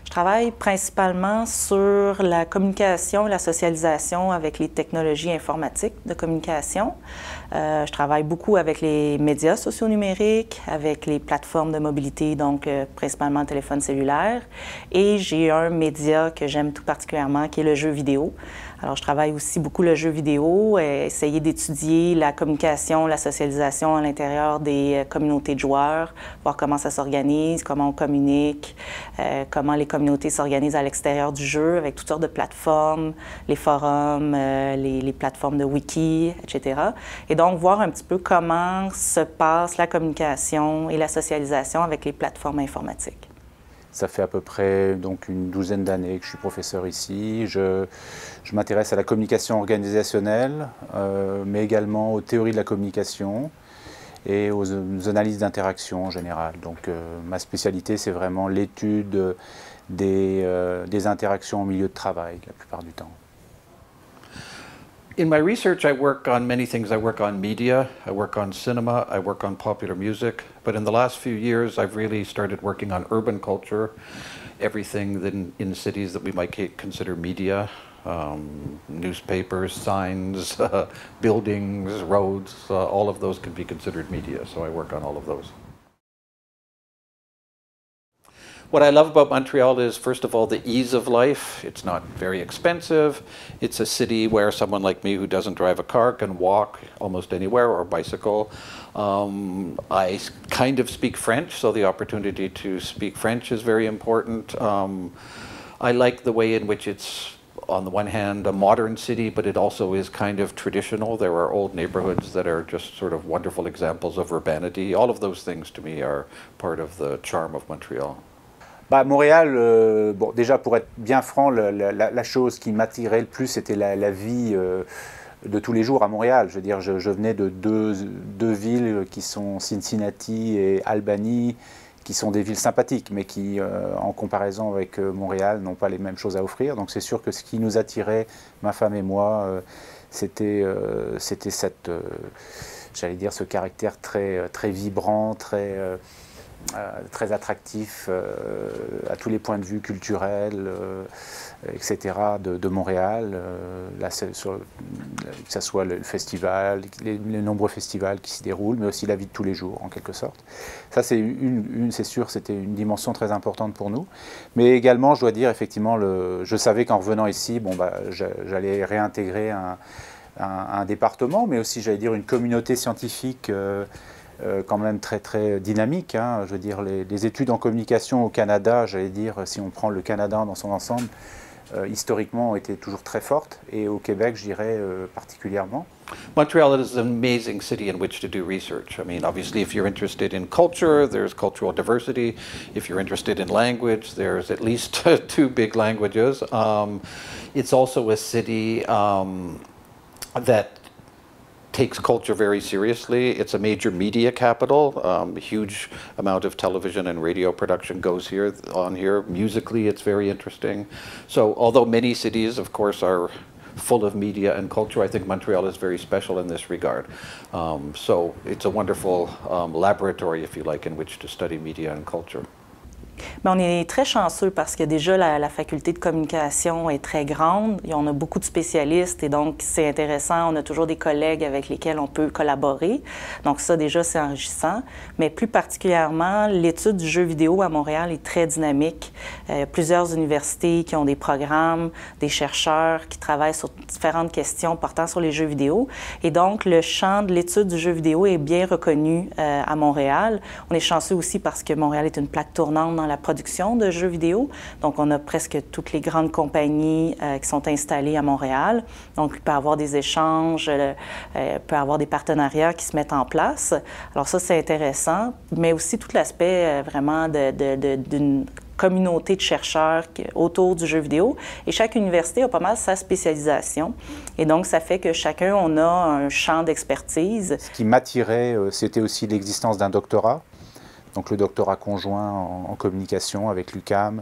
Je travaille principalement sur la communication et la socialisation avec les technologies informatiques de communication. Je travaille beaucoup avec les médias sociaux numériques, avec les plateformes de mobilité, donc principalement le téléphone cellulaire. Et j'ai un média que j'aime tout particulièrement, qui est le jeu vidéo. Alors, je travaille aussi beaucoup le jeu vidéo, essayer d'étudier la communication, la socialisation à l'intérieur des communautés de joueurs, voir comment ça s'organise, comment on communique, comment les communautés s'organisent à l'extérieur du jeu avec toutes sortes de plateformes, les forums, les plateformes de wiki, etc. Et donc, voir un petit peu comment se passe la communication et la socialisation avec les plateformes informatiques. Ça fait à peu près donc une douzaine d'années que je suis professeur ici. Je m'intéresse à la communication organisationnelle, mais également aux théories de la communication et aux analyses d'interaction en général. Donc ma spécialité, c'est vraiment l'étude des interactions au milieu de travail la plupart du temps. In my research, I work on many things. I work on media, I work on cinema, I work on popular music. But in the last few years, I've really started working on urban culture, everything in cities that we might consider media, newspapers, signs, buildings, roads, all of those can be considered media. So I work on all of those. What I love about Montreal is, first of all, the ease of life. It's not very expensive. It's a city where someone like me who doesn't drive a car can walk almost anywhere or bicycle. I kind of speak French, so the opportunity to speak French is very important. I like the way in which it's, on the one hand, a modern city, but it also is kind of traditional. There are old neighborhoods that are just sort of wonderful examples of urbanity. All of those things, to me, are part of the charm of Montreal. Bah, Montréal, bon, déjà pour être bien franc, la chose qui m'attirait le plus, c'était la vie de tous les jours à Montréal. Je veux dire, je venais de deux villes qui sont Cincinnati et Albany, qui sont des villes sympathiques, mais qui, en comparaison avec Montréal, n'ont pas les mêmes choses à offrir. Donc c'est sûr que ce qui nous attirait, ma femme et moi, c'était j'allais dire, ce caractère très vibrant, très attractif à tous les points de vue culturels, etc. de Montréal, là, que ce soit le festival, les nombreux festivals qui s'y déroulent, mais aussi la vie de tous les jours en quelque sorte. Ça c'est sûr, c'était une dimension très importante pour nous. Mais également, je dois dire, effectivement, je savais qu'en revenant ici, bon, bah, j'allais réintégrer un département, mais aussi, j'allais dire, une communauté scientifique quand même très dynamique. Hein. Je veux dire, les études en communication au Canada, j'allais dire, si on prend le Canada dans son ensemble, historiquement ont été toujours très fortes, et au Québec, je dirais particulièrement. Montreal is an amazing city in which to do research. I mean, obviously, if you're interested in culture, there's cultural diversity. If you're interested in language, there's at least two big languages. It's also a city that takes culture very seriously. It's a major media capital. A huge amount of television and radio production goes on here. Musically, it's very interesting. So although many cities, of course, are full of media and culture, I think Montreal is very special in this regard. So it's a wonderful laboratory, if you like, in which to study media and culture. Bien, on est très chanceux parce que déjà la faculté de communication est très grande et on a beaucoup de spécialistes et donc c'est intéressant, on a toujours des collègues avec lesquels on peut collaborer. Donc ça déjà c'est enrichissant, mais plus particulièrement l'étude du jeu vidéo à Montréal est très dynamique. Il y a plusieurs universités qui ont des programmes, des chercheurs qui travaillent sur différentes questions portant sur les jeux vidéo et donc le champ de l'étude du jeu vidéo est bien reconnu à Montréal. On est chanceux aussi parce que Montréal est une plaque tournante dans la production de jeux vidéo. Donc, on a presque toutes les grandes compagnies qui sont installées à Montréal. Donc, il peut y avoir des échanges, il peut y avoir des partenariats qui se mettent en place. Alors ça, c'est intéressant, mais aussi tout l'aspect vraiment d'une communauté de chercheurs autour du jeu vidéo. Et chaque université a pas mal sa spécialisation. Et donc, ça fait que chacun, on a un champ d'expertise. Ce qui m'attirait, c'était aussi l'existence d'un doctorat. Donc le doctorat conjoint en communication avec l'UQAM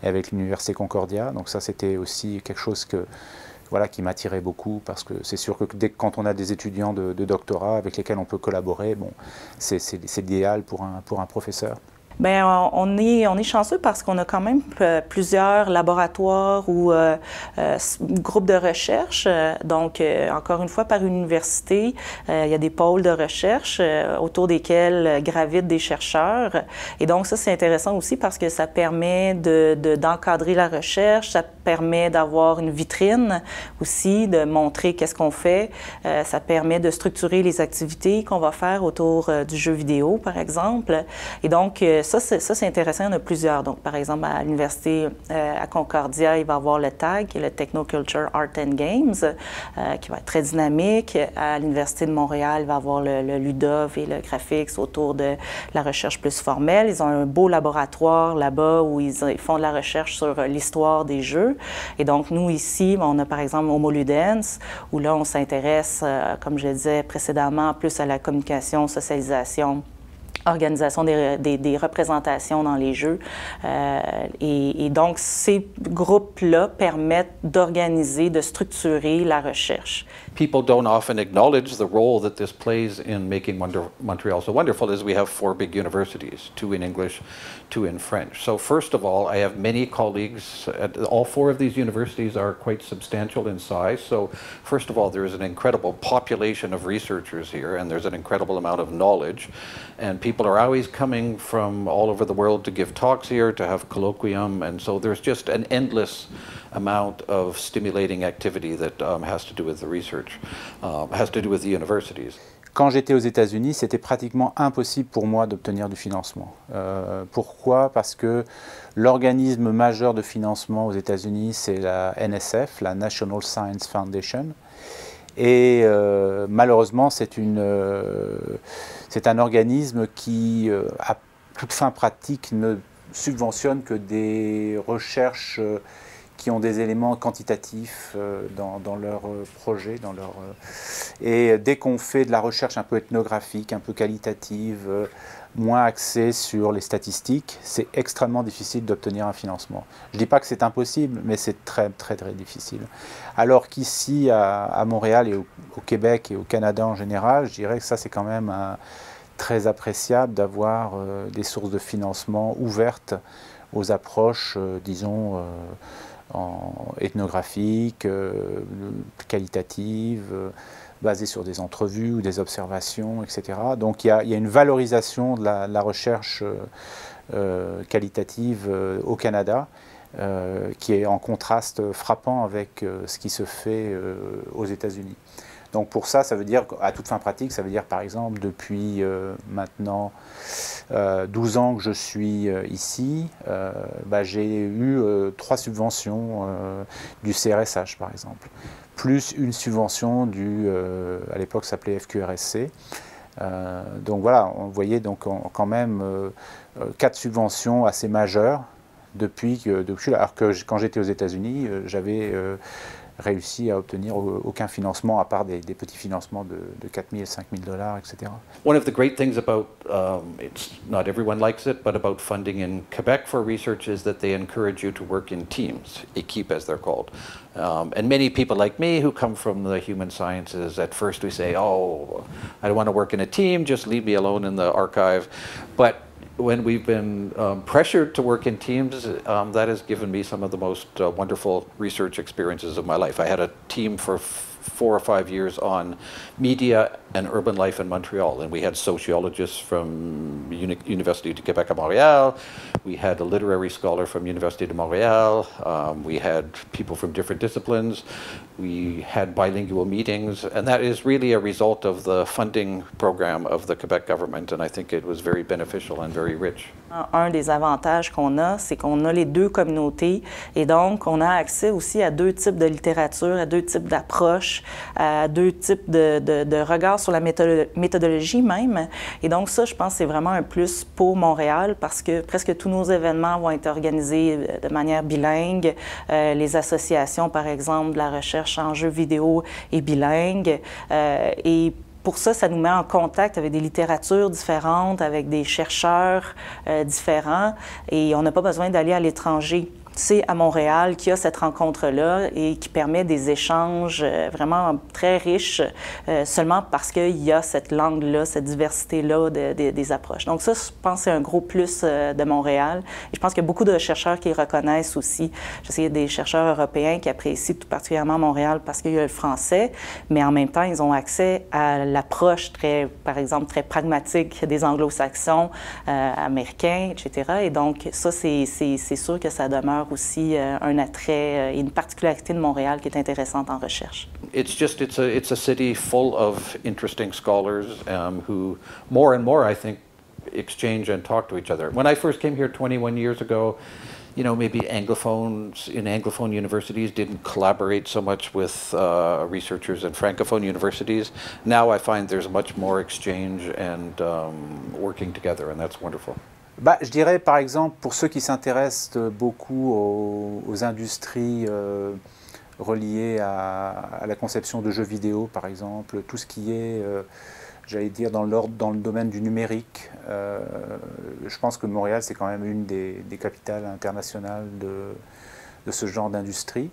et avec l'Université Concordia. Donc ça, c'était aussi quelque chose qui m'attirait beaucoup, parce que c'est sûr que quand on a des étudiants de doctorat avec lesquels on peut collaborer, bon, c'est l'idéal pour un professeur. Bien, on est chanceux parce qu'on a quand même plusieurs laboratoires ou groupes de recherche. Donc, encore une fois, par université, il y a des pôles de recherche autour desquels gravitent des chercheurs. Et donc, ça, c'est intéressant aussi parce que ça permet d'encadrer la recherche, ça permet d'avoir une vitrine aussi, de montrer qu'est-ce qu'on fait. Ça permet de structurer les activités qu'on va faire autour du jeu vidéo, par exemple. Et donc, ça, c'est intéressant. Il y en a plusieurs. Donc, par exemple, à l'université à Concordia, il va y avoir le TAG, qui est le Technoculture Art and Games, qui va être très dynamique. À l'Université de Montréal, il va y avoir le LUDOV et le Graphics autour de la recherche plus formelle. Ils ont un beau laboratoire là-bas où ils font de la recherche sur l'histoire des jeux. Et donc, nous, ici, on a par exemple Homo Ludens, où là, on s'intéresse, comme je le disais précédemment, plus à la communication, socialisation, organisation des représentations dans les jeux. Et donc, ces groupes-là permettent d'organiser, de structurer la recherche. People don't often acknowledge the role that this plays in making Montreal so wonderful is we have 4 big universities, 2 in English, 2 in French. So first of all, I have many colleagues at all 4 of these universities are quite substantial in size. So first of all, there is an incredible population of researchers here and there's an incredible amount of knowledge. And people are always coming from all over the world to give talks here, to have colloquium, and so there's just an endless amount of stimulating activity that has to do with the research, has to do with the universities. Quand j'étais aux États-Unis, c'était pratiquement impossible pour moi d'obtenir du financement. Pourquoi? Parce que l'organisme majeur de financement aux États-Unis, c'est la NSF, la National Science Foundation. Et malheureusement, c'est un organisme qui, à toute fin pratique, ne subventionne que des recherches qui ont des éléments quantitatifs dans leur projet. Et dès qu'on fait de la recherche un peu ethnographique, un peu qualitative, moins axée sur les statistiques, c'est extrêmement difficile d'obtenir un financement. Je ne dis pas que c'est impossible, mais c'est très, très, très difficile. Alors qu'ici, à Montréal et au Québec et au Canada en général, je dirais que ça, c'est quand même très appréciable d'avoir des sources de financement ouvertes aux approches, disons, ethnographiques, qualitatives, basées sur des entrevues ou des observations, etc. Donc il y a une valorisation de la recherche qualitative au Canada qui est en contraste frappant avec ce qui se fait aux États-Unis. Donc pour ça, ça veut dire, à toute fin pratique, ça veut dire par exemple depuis maintenant 12 ans que je suis ici, j'ai eu 3 subventions du CRSH par exemple, plus une subvention à l'époque ça s'appelait FQRSC. Donc voilà, on voyait donc quand même 4 subventions assez majeures depuis que alors que quand j'étais aux États-Unis, j'avais réussi à obtenir aucun financement à part des petits financements de 4 000, 5 000 $, etc. One of the great things about, it's not everyone likes it, but about funding in Quebec for research is that they encourage you to work in teams, équipes as they're called. And many people like me who come from the human sciences, at first we say, oh, I don't want to work in a team, just leave me alone in the archive. But when we've been pressured to work in teams, that has given me some of the most wonderful research experiences of my life. I had a team for 4 or 5 years on media and urban life in Montreal, and we had sociologists from Université du Québec à Montréal, we had a literary scholar from Université de Montréal, we had people from different disciplines, we had bilingual meetings, and that is really a result of the funding program of the Quebec government, and I think it was very beneficial and very rich. Un des avantages qu'on a, c'est qu'on a les 2 communautés et donc on a accès aussi à 2 types de littérature, à 2 types d'approches, à 2 types de regards sur la méthodologie même. Et donc ça, je pense, c'est vraiment un plus pour Montréal parce que presque tous nos événements vont être organisés de manière bilingue. Les associations, par exemple, de la recherche en jeux vidéo est bilingue. Et pour ça, ça nous met en contact avec des littératures différentes, avec des chercheurs différents, et on n'a pas besoin d'aller à l'étranger. c'est à Montréal qu'il y a cette rencontre-là et qui permet des échanges vraiment très riches seulement parce qu'il y a cette langue-là, cette diversité-là des approches. Donc ça, je pense que c'est un gros plus de Montréal. Et je pense qu'il y a beaucoup de chercheurs qui le reconnaissent aussi. Je sais qu'il y a des chercheurs européens qui apprécient tout particulièrement Montréal parce qu'il y a le français, mais en même temps, ils ont accès à l'approche très, par exemple, très pragmatique des anglo-saxons, américains, etc. Et donc ça, c'est sûr que ça demeure aussi un attrait et une particularité de Montréal qui est intéressante en recherche. It's a city full of interesting scholars who more and more, I think, exchange and talk to each other. When I first came here 21 years ago, you know, maybe Anglophones in Anglophone universities didn't collaborate so much with researchers in Francophone universities. Now I find there's much more exchange and working together, and that's wonderful. Bah, je dirais par exemple, pour ceux qui s'intéressent beaucoup aux industries reliées à la conception de jeux vidéo, par exemple, tout ce qui est, j'allais dire, dans le domaine du numérique, je pense que Montréal, c'est quand même une des capitales internationales de ce genre d'industrie.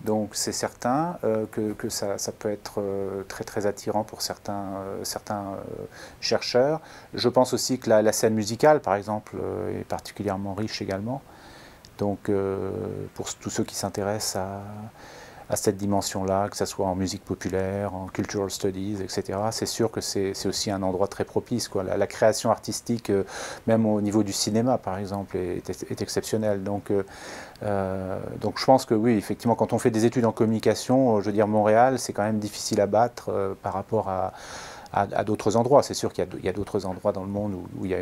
Donc c'est certain que ça peut être très très attirant pour certains chercheurs. Je pense aussi que la scène musicale, par exemple, est particulièrement riche également. Donc pour tous ceux qui s'intéressent à cette dimension-là, que ce soit en musique populaire, en cultural studies, etc., c'est sûr que c'est aussi un endroit très propice, quoi. La création artistique, même au niveau du cinéma, par exemple, est exceptionnelle. Donc je pense que oui, effectivement, quand on fait des études en communication, je veux dire, Montréal, c'est quand même difficile à battre par rapport à d'autres endroits. C'est sûr qu'il y a d'autres endroits dans le monde où il y a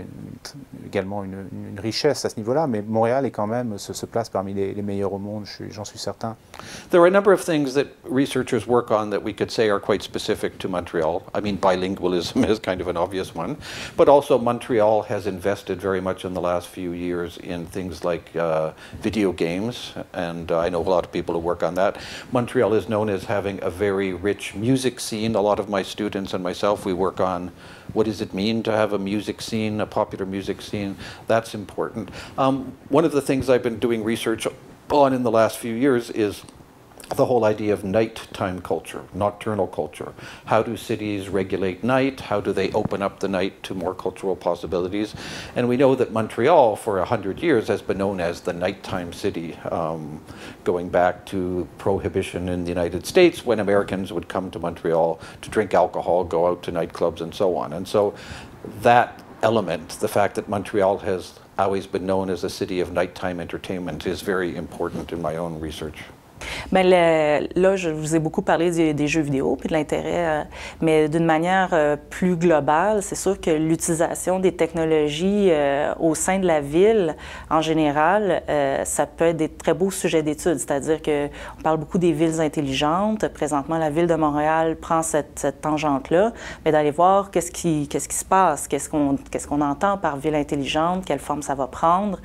également une richesse à ce niveau-là, mais Montréal est quand même, se place parmi les meilleurs au monde, j'en suis certain. There are a number of things that researchers work on that we could say are quite specific to Montreal. I mean, bilingualism is kind of an obvious one, but also Montreal has invested very much in the last few years in things like video games, and I know a lot of people who work on that. Montreal is known as having a very rich music scene. A lot of my students and myself, we work on what does it mean to have a music scene, a popular music scene. That's important. One of the things I've been doing research on in the last few years is the whole idea of nighttime culture, nocturnal culture. How do cities regulate night? How do they open up the night to more cultural possibilities? And we know that Montreal, for 100 years, has been known as the nighttime city, going back to prohibition in the United States when Americans would come to Montreal to drink alcohol, go out to nightclubs, and so on. And so that element, the fact that Montreal has always been known as a city of nighttime entertainment, is very important in my own research. Bien, là, je vous ai beaucoup parlé des jeux vidéo puis de l'intérêt, mais d'une manière plus globale, c'est sûr que l'utilisation des technologies au sein de la ville, en général, ça peut être des très beaux sujets d'études. C'est-à-dire qu'on parle beaucoup des villes intelligentes. Présentement, la Ville de Montréal prend cette tangente-là, mais d'aller voir qu'est-ce qui se passe, qu'est-ce qu'on entend par ville intelligente, quelle forme ça va prendre.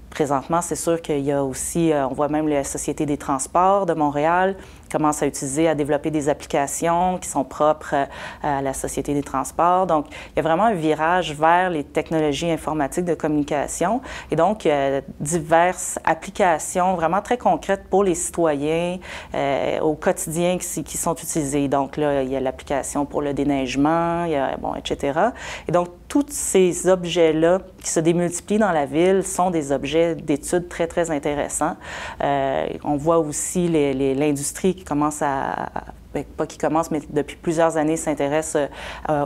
Présentement, c'est sûr qu'il y a aussi, on voit même la Société des transports de Montréal commence à utiliser, à développer des applications qui sont propres à la Société des transports. Donc, il y a vraiment un virage vers les technologies informatiques de communication et donc diverses applications vraiment très concrètes pour les citoyens au quotidien qui sont utilisées. Donc là, il y a l'application pour le déneigement, il y a, bon, etc. Et donc, tous ces objets-là qui se démultiplient dans la ville sont des objets d'études très, très intéressants. On voit aussi l'industrie qui commence pas qui commence, mais depuis plusieurs années s'intéresse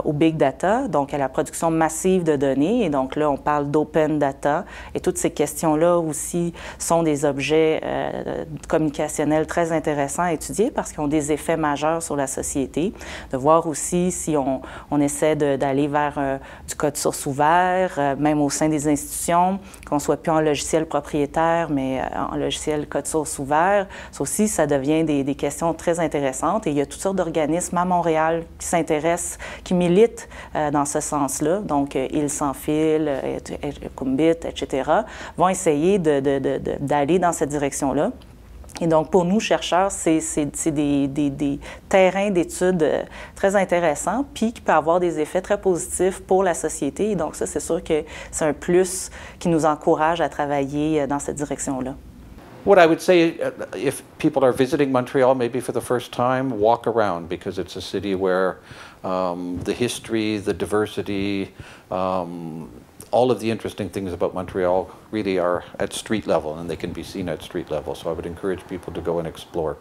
au big data, donc à la production massive de données. Et donc là, on parle d'open data. Et toutes ces questions-là aussi sont des objets communicationnels très intéressants à étudier parce qu'ils ont des effets majeurs sur la société. De voir aussi si on essaie d'aller vers du code source ouvert, même au sein des institutions, qu'on ne soit plus en logiciel propriétaire, mais en logiciel code source ouvert. Ça aussi, ça devient des questions très intéressantes. Et il y a toutes sortes d'organismes à Montréal qui s'intéressent, qui militent dans ce sens-là. Donc, Ils sans fil, Kumbit, etc., vont essayer d'aller dans cette direction-là. Et donc, pour nous, chercheurs, c'est des terrains d'études très intéressants, puis qui peuvent avoir des effets très positifs pour la société. Et donc, ça, c'est sûr que c'est un plus qui nous encourage à travailler dans cette direction-là. What I would say, if people are visiting Montreal maybe for the first time, walk around, because it's a city where the history, the diversity, all of the interesting things about Montreal really are at street level, and they can be seen at street level. So I would encourage people to go and explore.